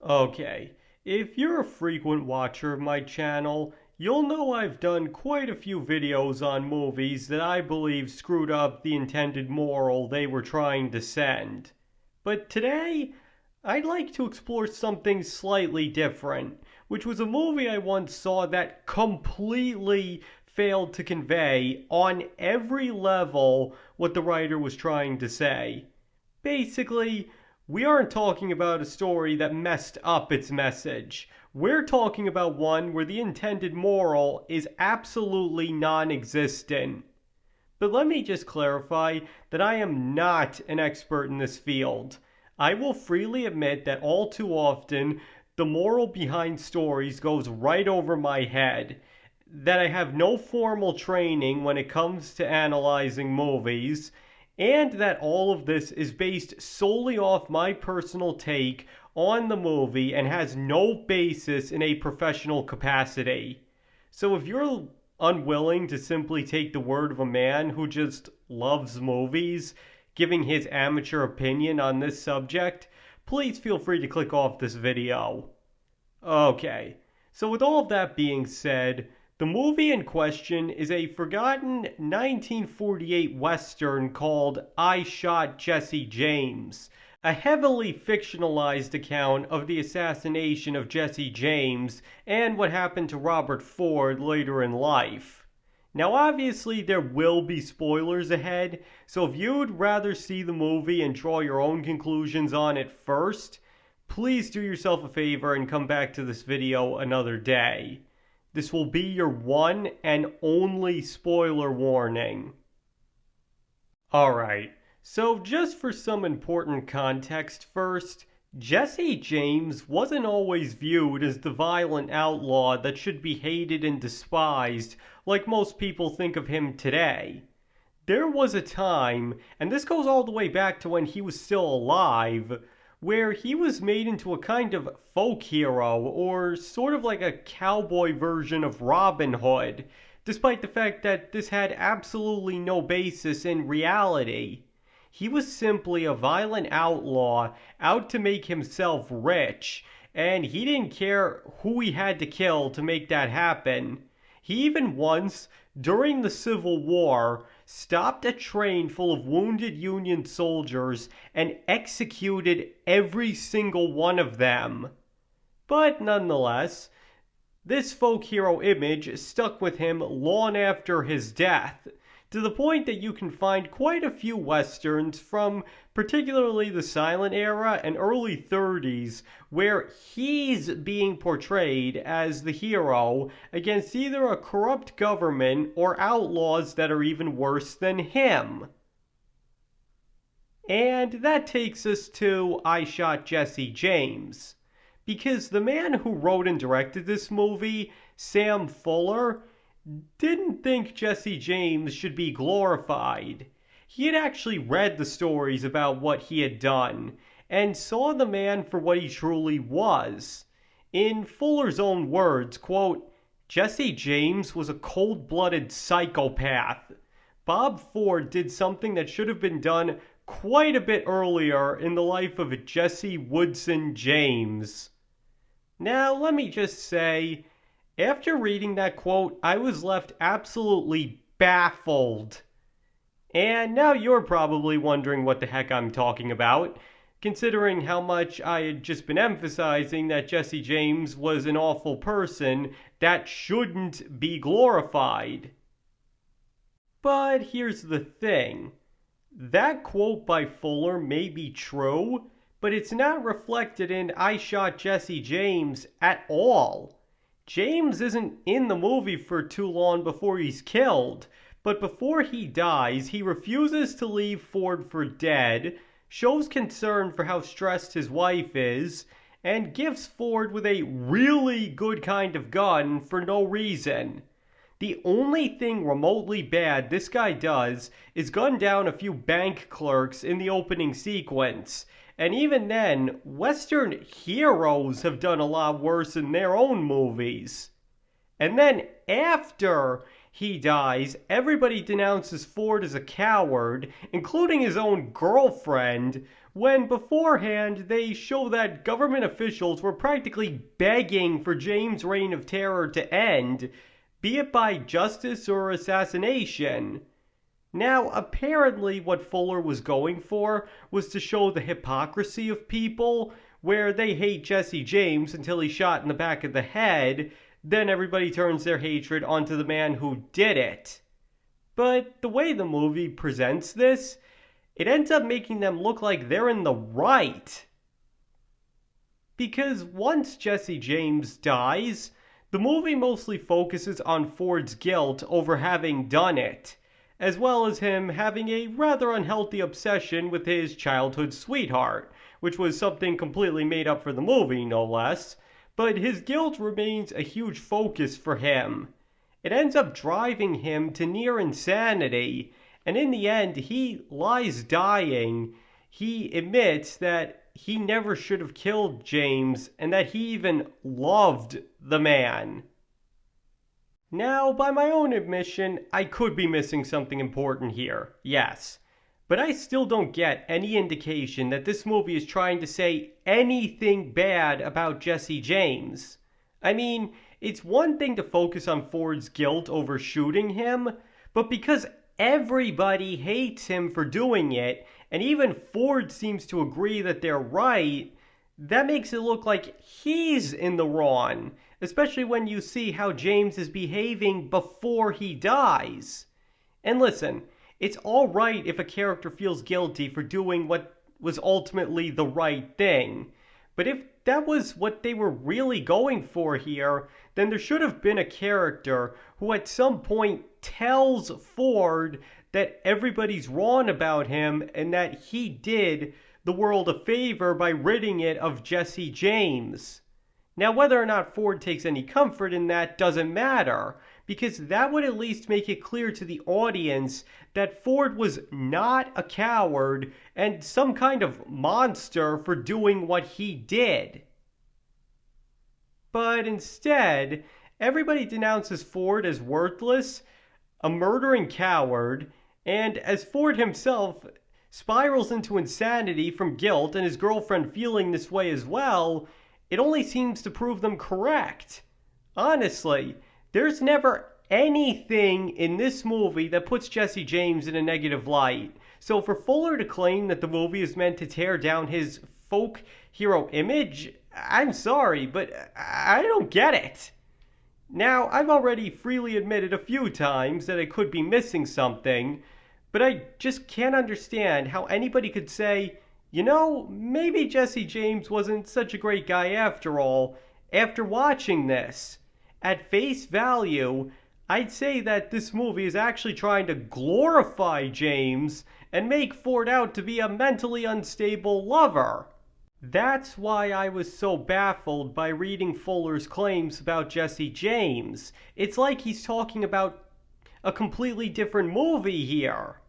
Okay, if you're a frequent watcher of my channel, you'll know I've done quite a few videos on movies that I believe screwed up the intended moral they were trying to send. But today, I'd like to explore something slightly different, which was a movie I once saw that completely failed to convey on every level what the writer was trying to say. Basically, we aren't talking about a story that messed up its message. We're talking about one where the intended moral is absolutely non existent. But let me just clarify that I am not an expert in this field. I will freely admit that all too often the moral behind stories goes right over my head, that I have no formal training when it comes to analyzing movies, and that all of this is based solely off my personal take on the movie and has no basis in a professional capacity. So if you're unwilling to simply take the word of a man who just loves movies, giving his amateur opinion on this subject, please feel free to click off this video. Okay, so with all of that being said, the movie in question is a forgotten 1948 Western called I Shot Jesse James, a heavily fictionalized account of the assassination of Jesse James and what happened to Robert Ford later in life. Now, obviously, there will be spoilers ahead, so if you'd rather see the movie and draw your own conclusions on it first, please do yourself a favor and come back to this video another day. This will be your one and only spoiler warning. Alright, so just for some important context first, Jesse James wasn't always viewed as the violent outlaw that should be hated and despised like most people think of him today. There was a time, and this goes all the way back to when he was still alive, where he was made into a kind of folk hero, or sort of like a cowboy version of Robin Hood, despite the fact that this had absolutely no basis in reality. He was simply a violent outlaw out to make himself rich, and he didn't care who he had to kill to make that happen. He even once, during the Civil War, stopped a train full of wounded Union soldiers and executed every single one of them. But nonetheless, this folk hero image stuck with him long after his death, to the point that you can find quite a few westerns from particularly the silent era and early 30s where he's being portrayed as the hero against either a corrupt government or outlaws that are even worse than him. And that takes us to I Shot Jesse James, because the man who wrote and directed this movie, Sam Fuller, didn't think Jesse James should be glorified. He had actually read the stories about what he had done, and saw the man for what he truly was. In Fuller's own words, quote, Jesse James was a cold-blooded psychopath. Bob Ford did something that should have been done quite a bit earlier in the life of Jesse Woodson James. Now, let me just say, after reading that quote, I was left absolutely baffled. And now you're probably wondering what the heck I'm talking about, considering how much I had just been emphasizing that Jesse James was an awful person that shouldn't be glorified. But here's the thing. That quote by Fuller may be true, but it's not reflected in I Shot Jesse James at all. James isn't in the movie for too long before he's killed, but before he dies, he refuses to leave Ford for dead, shows concern for how stressed his wife is, and gifts Ford with a really good kind of gun for no reason. The only thing remotely bad this guy does is gun down a few bank clerks in the opening sequence. And even then, Western heroes have done a lot worse in their own movies. And then after he dies, everybody denounces Ford as a coward, including his own girlfriend, when beforehand they show that government officials were practically begging for James' reign of terror to end, be it by justice or assassination. Now, apparently, what Fuller was going for was to show the hypocrisy of people, where they hate Jesse James until he's shot in the back of the head, then everybody turns their hatred onto the man who did it. But the way the movie presents this, it ends up making them look like they're in the right. Because once Jesse James dies, the movie mostly focuses on Ford's guilt over having done it, as well as him having a rather unhealthy obsession with his childhood sweetheart, which was something completely made up for the movie, no less. But his guilt remains a huge focus for him. It ends up driving him to near insanity, and in the end, he lies dying. He admits that he never should have killed James, and that he even loved the man. Now, by my own admission, I could be missing something important here, yes. But I still don't get any indication that this movie is trying to say anything bad about Jesse James. I mean, it's one thing to focus on Ford's guilt over shooting him, but because everybody hates him for doing it, and even Ford seems to agree that they're right, that makes it look like he's in the wrong, especially when you see how James is behaving before he dies. And listen, it's alright if a character feels guilty for doing what was ultimately the right thing, but if that was what they were really going for here, then there should have been a character who at some point tells Ford that everybody's wrong about him and that he did the world a favor by ridding it of Jesse James. Now, whether or not Ford takes any comfort in that doesn't matter, because that would at least make it clear to the audience that Ford was not a coward and some kind of monster for doing what he did. But instead, everybody denounces Ford as worthless, a murdering coward, and as Ford himself spirals into insanity from guilt and his girlfriend feeling this way as well, it only seems to prove them correct. Honestly, there's never anything in this movie that puts Jesse James in a negative light. So for Fuller to claim that the movie is meant to tear down his folk hero image, I'm sorry, but I don't get it. Now, I've already freely admitted a few times that I could be missing something, but I just can't understand how anybody could say, you know, maybe Jesse James wasn't such a great guy after all, after watching this. At face value, I'd say that this movie is actually trying to glorify James and make Ford out to be a mentally unstable lover. That's why I was so baffled by reading Fuller's claims about Jesse James. It's like he's talking about a completely different movie here.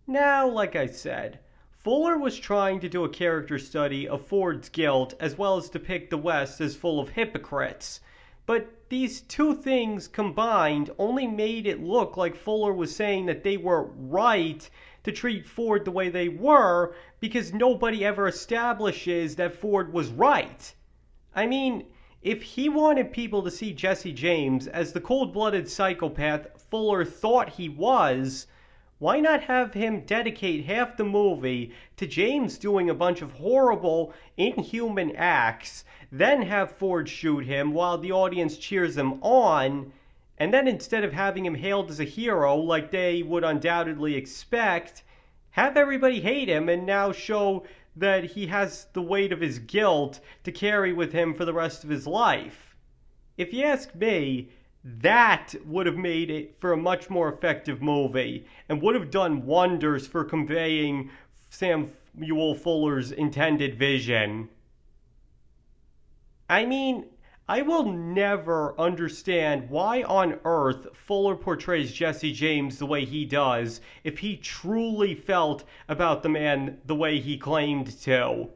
Now, like I said, Fuller was trying to do a character study of Ford's guilt as well as depict the West as full of hypocrites. But these two things combined only made it look like Fuller was saying that they were right to treat Ford the way they were because nobody ever establishes that Ford was right. I mean, if he wanted people to see Jesse James as the cold-blooded psychopath Fuller thought he was, why not have him dedicate half the movie to James doing a bunch of horrible, inhuman acts, then have Ford shoot him while the audience cheers him on, and then instead of having him hailed as a hero like they would undoubtedly expect, have everybody hate him and now show that he has the weight of his guilt to carry with him for the rest of his life. If you ask me, that would have made it for a much more effective movie and would have done wonders for conveying Samuel Fuller's intended vision. I mean, I will never understand why on earth Fuller portrays Jesse James the way he does if he truly felt about the man the way he claimed to.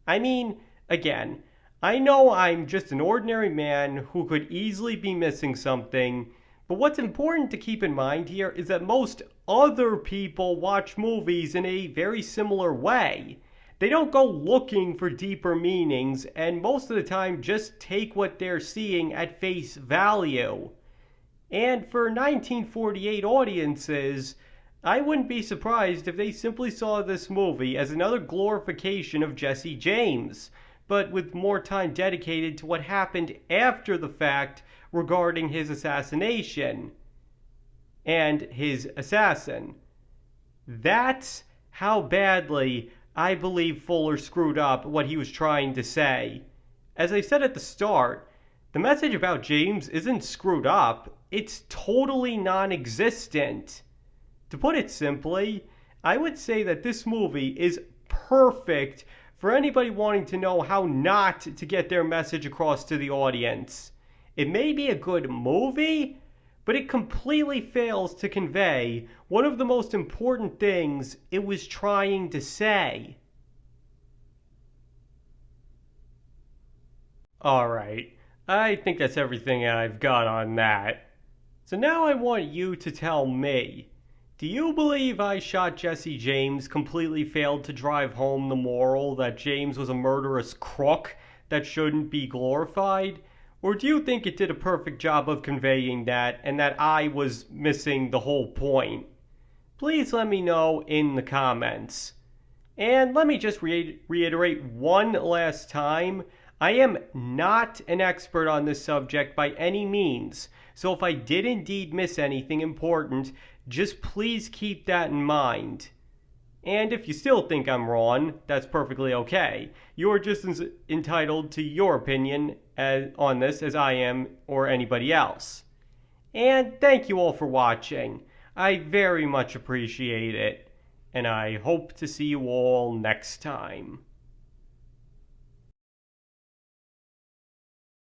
I mean, again, I know I'm just an ordinary man who could easily be missing something, but what's important to keep in mind here is that most other people watch movies in a very similar way. They don't go looking for deeper meanings, and most of the time just take what they're seeing at face value. And for 1948 audiences, I wouldn't be surprised if they simply saw this movie as another glorification of Jesse James, but with more time dedicated to what happened after the fact regarding his assassination and his assassin. That's how badly I believe Fuller screwed up what he was trying to say. As I said at the start, the message about James isn't screwed up, it's totally non existent. To put it simply, I would say that this movie is perfect for anybody wanting to know how not to get their message across to the audience. It may be a good movie, but it completely fails to convey one of the most important things it was trying to say. Alright, I think that's everything I've got on that. So now I want you to tell me, do you believe I Shot Jesse James completely failed to drive home the moral that James was a murderous crook that shouldn't be glorified? Or do you think it did a perfect job of conveying that and that I was missing the whole point? Please let me know in the comments. And let me just reiterate one last time, I am not an expert on this subject by any means, so if I did indeed miss anything important, just please keep that in mind. And if you still think I'm wrong, that's perfectly okay. You're just as entitled to your opinion on this as I am or anybody else. And thank you all for watching. I very much appreciate it. And I hope to see you all next time.